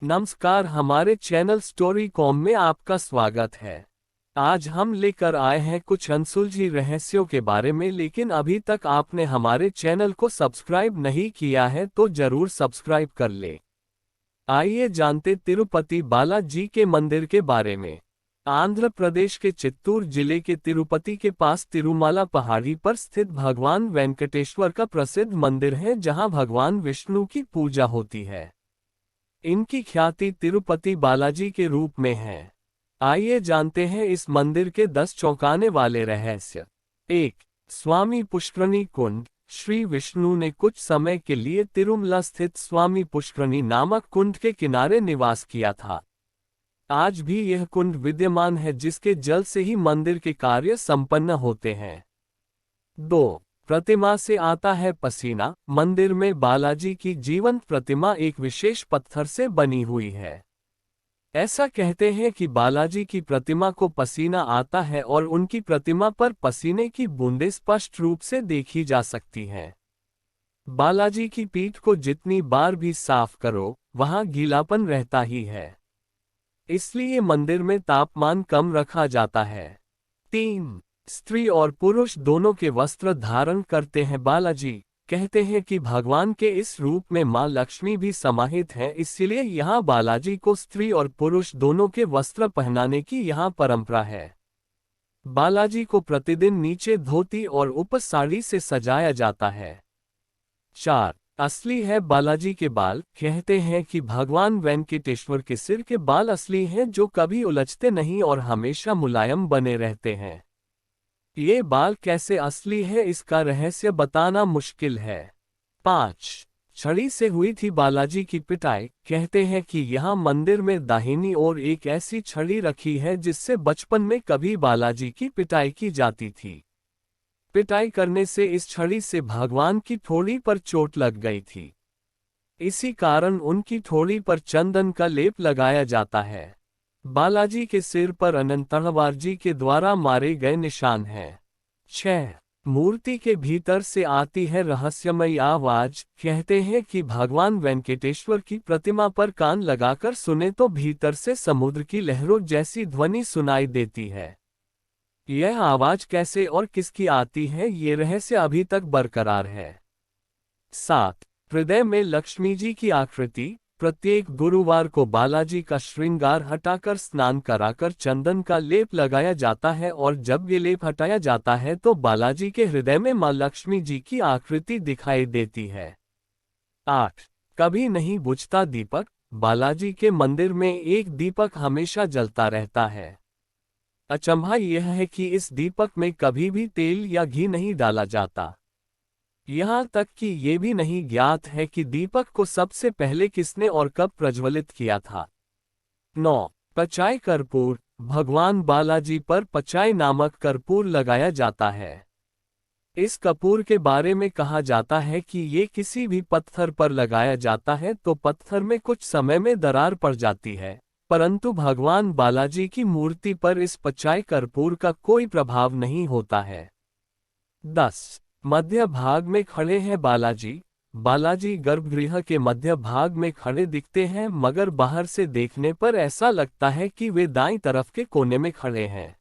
नमस्कार, हमारे channel story com में आपका स्वागत है। आज हम लेकर आए हैं कुछ अनसुलझी रहस्यों के बारे में, लेकिन अभी तक आपने हमारे चैनल को सब्सक्राइब नहीं किया है तो जरूर सब्सक्राइब कर ले। आइए जानते तिरुपति बालाजी के मंदिर के बारे में। आंध्र प्रदेश के चित्तूर जिले के तिरुपति के पास तिरुमाला पहाड़ी पर स्थित भगवान वेंकटेश्वर का प्रसिद्ध मंदिर है, जहां भगवान विष्णु की पूजा होती है। इनकी ख्याति तिरुपति बालाजी के रूप में है। आइए जानते हैं इस मंदिर के 10 चौंकाने वाले रहस्य। 1. स्वामी पुष्करणी कुंड। श्री विष्णु ने कुछ समय के लिए तिरुमला स्थित स्वामी पुष्करणी नामक कुंड के किनारे निवास किया था। आज भी यह कुंड विद्यमान है, जिसके जल से ही मंदिर के कार्य संपन्न होते हैं। 2. प्रतिमा से आता है पसीना। मंदिर में बालाजी की जीवंत प्रतिमा एक विशेष पत्थर से बनी हुई है। ऐसा कहते हैं कि बालाजी की प्रतिमा को पसीना आता है और उनकी प्रतिमा पर पसीने की बूंदें स्पष्ट रूप से देखी जा सकती हैं। बालाजी की पीठ को जितनी बार भी साफ करो, वहां गीलापन रहता ही है, इसलिए मंदिर में तापमान कम रखा जाता है। 3. स्त्री और पुरुष दोनों के वस्त्र धारण करते हैं बालाजी। कहते हैं कि भगवान के इस रूप में मां लक्ष्मी भी समाहित है, इसलिए यहाँ बालाजी को स्त्री और पुरुष दोनों के वस्त्र पहनाने की यहाँ परंपरा है। बालाजी को प्रतिदिन नीचे धोती और ऊपर साड़ी से सजाया जाता है। 4. असली है बालाजी के बाल। कहते हैं कि भगवान वेंकटेश्वर के सिर के बाल असली हैं, जो कभी उलझते नहीं और हमेशा मुलायम बने रहते हैं। ये बाल कैसे असली है, इसका रहस्य बताना मुश्किल है। 5. छड़ी से हुई थी बालाजी की पिटाई। कहते हैं कि यहाँ मंदिर में दाहिनी ओर एक ऐसी छड़ी रखी है जिससे बचपन में कभी बालाजी की पिटाई की जाती थी। पिटाई करने से इस छड़ी से भगवान की ठोड़ी पर चोट लग गई थी। इसी कारण उनकी ठोड़ी पर चंदन का लेप लगाया जाता है। बालाजी के सिर पर अनंतहवार जी के द्वारा मारे गए निशान हैं। 6. मूर्ति के भीतर से आती है रहस्यमयी आवाज। कहते हैं कि भगवान वेंकटेश्वर की प्रतिमा पर कान लगाकर सुने तो भीतर से समुद्र की लहरों जैसी ध्वनि सुनाई देती है। यह आवाज कैसे और किसकी आती है, ये रहस्य अभी तक बरकरार है। 7. हृदय में लक्ष्मी जी की आकृति। प्रत्येक गुरुवार को बालाजी का श्रृंगार हटाकर स्नान कराकर चंदन का लेप लगाया जाता है, और जब ये लेप हटाया जाता है तो बालाजी के हृदय में मां लक्ष्मी जी की आकृति दिखाई देती है। 8. कभी नहीं बुझता दीपक। बालाजी के मंदिर में एक दीपक हमेशा जलता रहता है। अचंभा यह है कि इस दीपक में कभी भी तेल या घी नहीं डाला जाता। यहाँ तक कि ये भी नहीं ज्ञात है कि दीपक को सबसे पहले किसने और कब प्रज्वलित किया था। 9. पचाई कर्पूर। भगवान बालाजी पर पचाई नामक कर्पूर लगाया जाता है। इस कपूर के बारे में कहा जाता है कि ये किसी भी पत्थर पर लगाया जाता है तो पत्थर में कुछ समय में दरार पड़ जाती है, परंतु भगवान बालाजी की मूर्ति पर इस पचाई कर्पूर का कोई प्रभाव नहीं होता है। 10. मध्य भाग में खड़े हैं बालाजी। बालाजी गर्भगृह के मध्य भाग में खड़े दिखते हैं, मगर बाहर से देखने पर ऐसा लगता है कि वे दाईं तरफ के कोने में खड़े हैं।